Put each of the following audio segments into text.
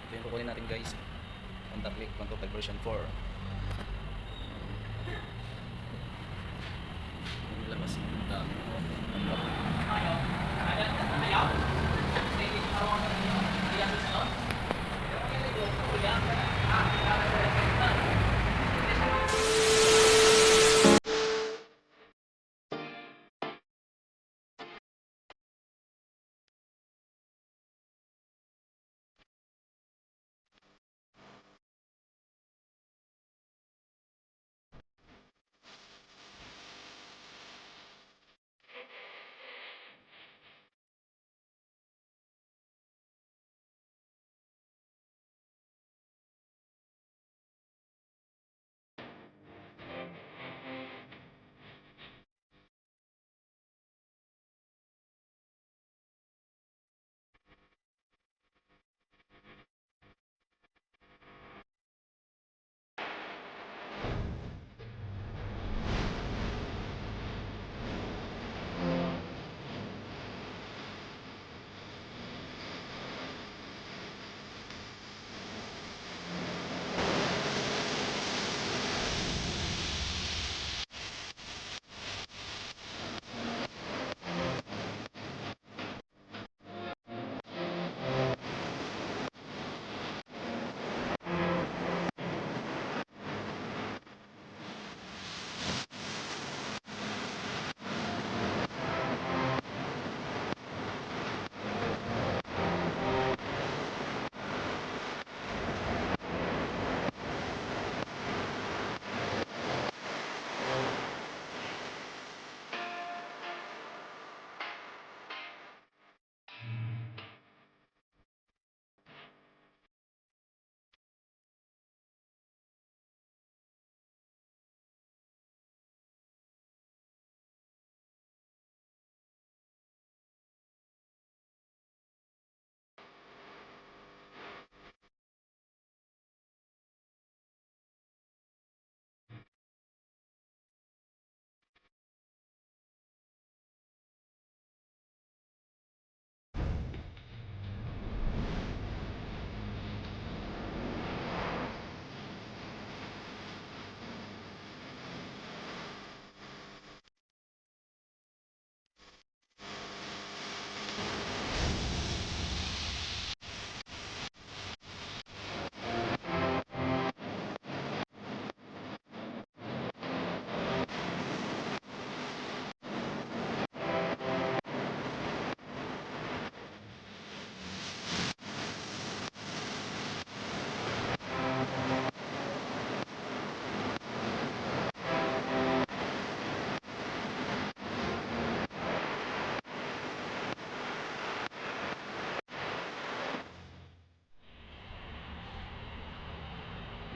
Ito yung kukunin natin guys. Honda Click 125 version 4. Yung labas. Dami.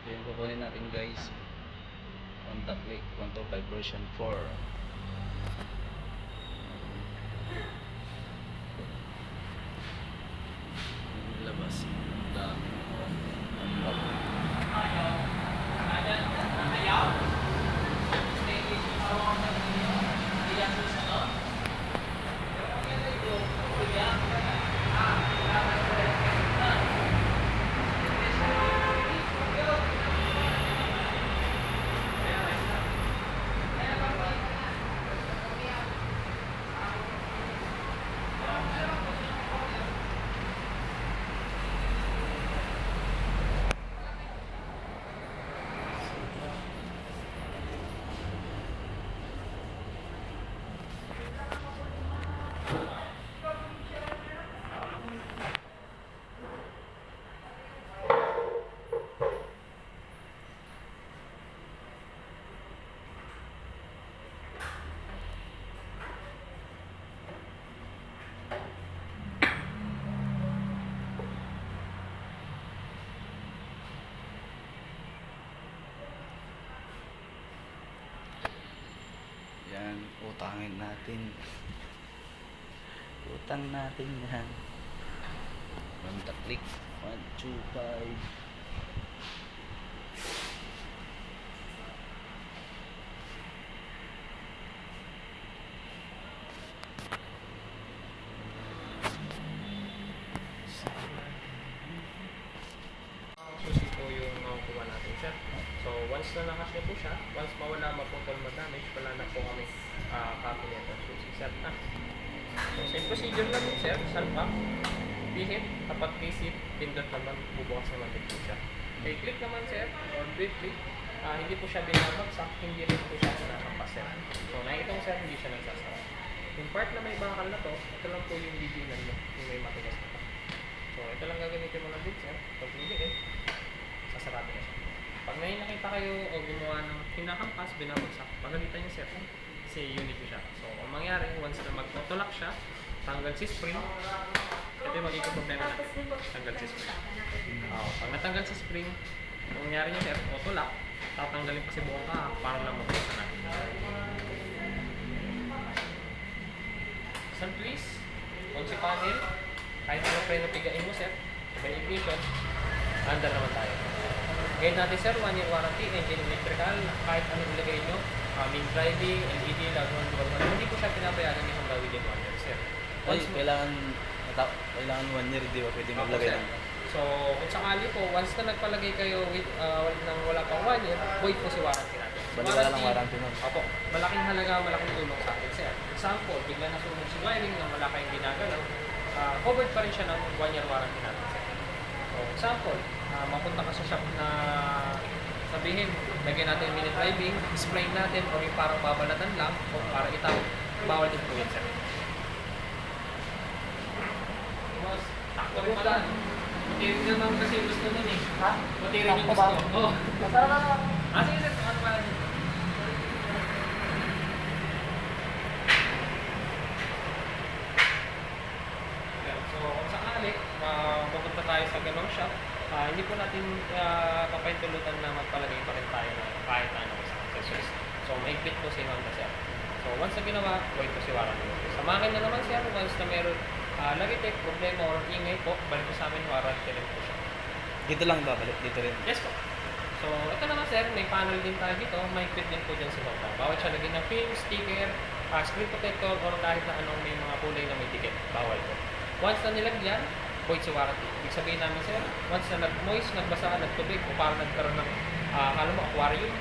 Ito yung kukunin natin guys. Honda Click 125 version 4. Yung labas. Dami. Yan, utangin natin. Utang natin yan. Honda Click 125. once na nakas niyo po siya, once mawala, maputol, ma-damage, wala na po kami copy nito. So, set na. So, same procedure lang po, sir. Salpak, pihit, tapat visit, pindot naman, bubukas naman din po siya. Okay, click naman, sir, or click. Hindi po siya binabagsak, hindi rin po siya nakakampas, sir. So, nakikita mo, sir, hindi siya nagsasara. Yung part na may bakal na to, ito lang po yung didinan mo, yung may matigas na to. So, ito lang gagamitin mo ng bit, sir. Pag pinigit, sasarado na siya. Pag may nakita kayo o gumawa ng kinakampas, binabagsak, pagalitan niyo, sir, kasi unit ko siya. So, ang mangyari, once na mag-autolock siya, tanggal si spring, ito yung magiging problema natin. Tanggal si spring. Pag natanggal si spring, ang mangyari niyo, sir, autolock, tatanggalin pa si buong kahak para lang mabuksan natin. Sun twist, on si panel, kahit ano preno pigain mo, sir, may ignition, under naman tayo. Ngayon natin, sir, 1 year warranty, engine electrical, kahit anong ilagay nyo, main driving, LED, laguan, hindi po siya pinapayagan yung hanggang within 1 year, sir. Kailangan 1 year, di ba pwede maglagay ng... So, kung sakali po, once na nagpalagay kayo with, nang wala pang 1 year, void po si warranty natin. Wala lang warranty nun. Opo, malaking halaga, malaking tulong sa atin, sir. Example, bigla nasunog si wiring na wala kayong ginagalaw, covered pa rin siya ng 1 year warranty natin, sir. So, example, mapunta ka sa shop na sabihin, lagyan natin yung mini driving, spray natin, o yung parang babalatan lang, o parang itaw, bawal din po yun, sir. Mas, takto rin pala. Matirin naman kasi gusto nun eh. Ha? Matirin yung gusto. Oo. Sige, sir, ano pala yun? So, kung sakali, pupunta tayo sa ganong shop, hindi po natin papaintulutan na magpalagay pa rin tayo na kahit ano sa accessories. So, maigpit po si Honda, sir. So, once na ginawa, void po si warranty. Sa makina naman, sir, once na meron lagitik, problema, or ingay po, balik po sa amin, warranty rin po siya. Dito lang ba? Balik dito rin? Yes po. So, ito naman, sir, may panel din tayo dito, maigpit din po dyan si Honda. Bawal siya lagyan ng film, sticker, screen protector, or kahit na anong may mga kulay na may ticket. Bawal po. Once na nilagyan, void si warranty. Ibig sabihin namin, sir, once na nag-moist, nagbasa, nagtubig, o parang nagkaroon ng, kala mo, aquarium,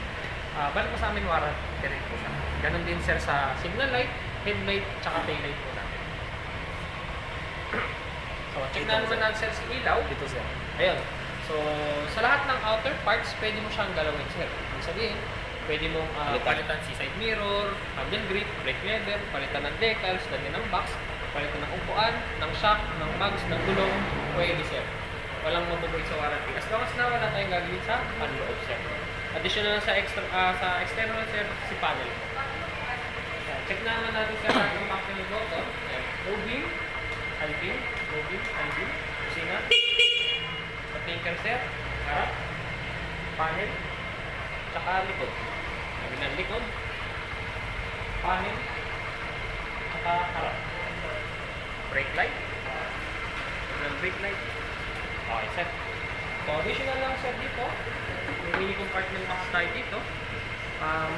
balik mo sa amin, warranty rin po siya. Ganon din, sir, sa signal light, headlight, tsaka taillight po natin. So, check na naman natin, sir, si ilaw. Dito, sir. Ayun. So, sa lahat ng outer parts, pwede mo siyang galawin, sir. Ibig sabihin, pwede mong palitan si side mirror, handle grip, brake lever, palitan ng decals, ganyan ng box, palitan ng upuan, ng shock, ng mags, ng gulong, pwede, sir. Walang mabubuhay sa warranty. As long as na wala tayong gagawin sa panloob, sir. Additional sa external, sir, si panel. Check na naman natin, sir, ang factory button. Moving, high beam, kusina, tinker, sir, harap, panel, tsaka likod. Kabilang likod, panel, tsaka harap. Brake light, kabilang brake light. Okay, sir. So, additional lang, sir, dito. May mini compartment box tayo dito.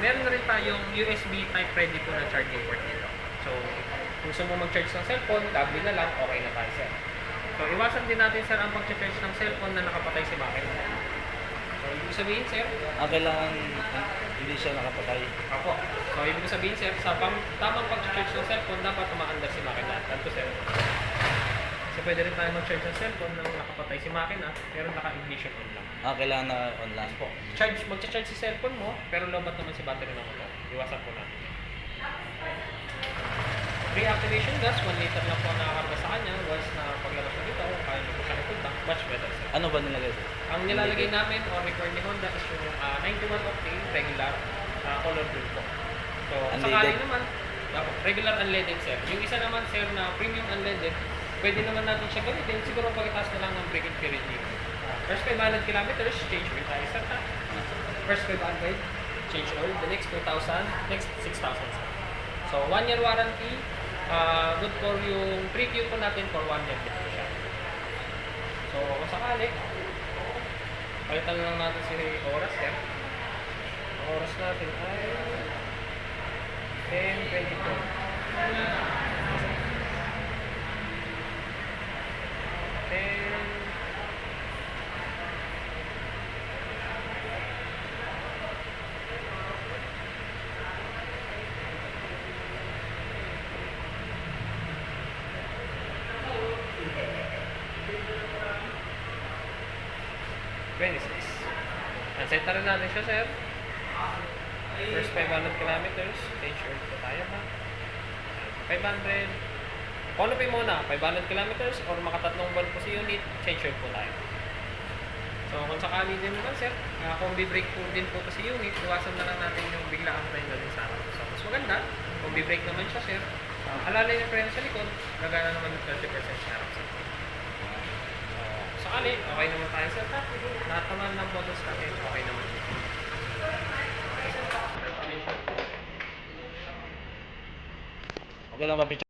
Meron na rin tayong USB type ready po na charging port dito. So, kung gusto mo mag-charge ng cellphone, cable na lang, okay na tayo, sir. So, iwasan din natin, sir, ang pag-charge ng cellphone na nakapatay si makina. So, ibig sabihin, sir, kailangan hindi siya nakapatay. Apo. So, ibig sabihin, sir, sa tamang pag-charge ng cellphone, dapat umaandar si makina. Tanto, sir. Kasi pwede rin tayo mag-charge ng cellphone nang nakapatay si makina, pero naka-ignition on lang. Kailangan na on lang. Po. Mag-charge si cellphone mo, pero lobat naman si battery ng motor. Iwasan po natin. Pre-activation gas, 1 liter lang po ang nakakarga sa kanya. Once na paglabas na dito, kaya nyo po siya ipunta, much better, sir. Ano ba nilagay, sir? Ang nilalagay namin o record ni Honda is yung 91 octane regular color blue po. So, sakali naman, regular unleaded, sir. Yung isa naman, sir, na premium unleaded, pwede naman natin siya gamitin. Siguro pagkataas na lang ng braking period dito. First 500 kilometers, change oil tayo, sir. First 500, change oil. The next 2,000, next 6,000, sir. So, 1 year warranty. Good for yung preview po natin for 1 year dito siya. So, kung sakali, palitan lang natin si oras, sir. Ang oras natin ay 10:24. 10:24. 26. Unset na rin natin siya, sir. First 500 kilometers. Change oil po tayo, ha? 500. Kung ano pa yung muna, 500 kilometers or makatatlong buwan po si unit, change oil po tayo. So, kung sakali din naman, sir, kung bi-brake po din po si unit, iwasan na lang natin yung bigla ang tayo din sa harap. So, mas maganda, kung bi-brake naman siya, sir, alalay ng preno sa likod, gagana naman ng 30% sa harap, sir. So, sakali, okay naman tayo, sir, ha? Lahat naman ng models natin, okay naman. Okay lang ba picture?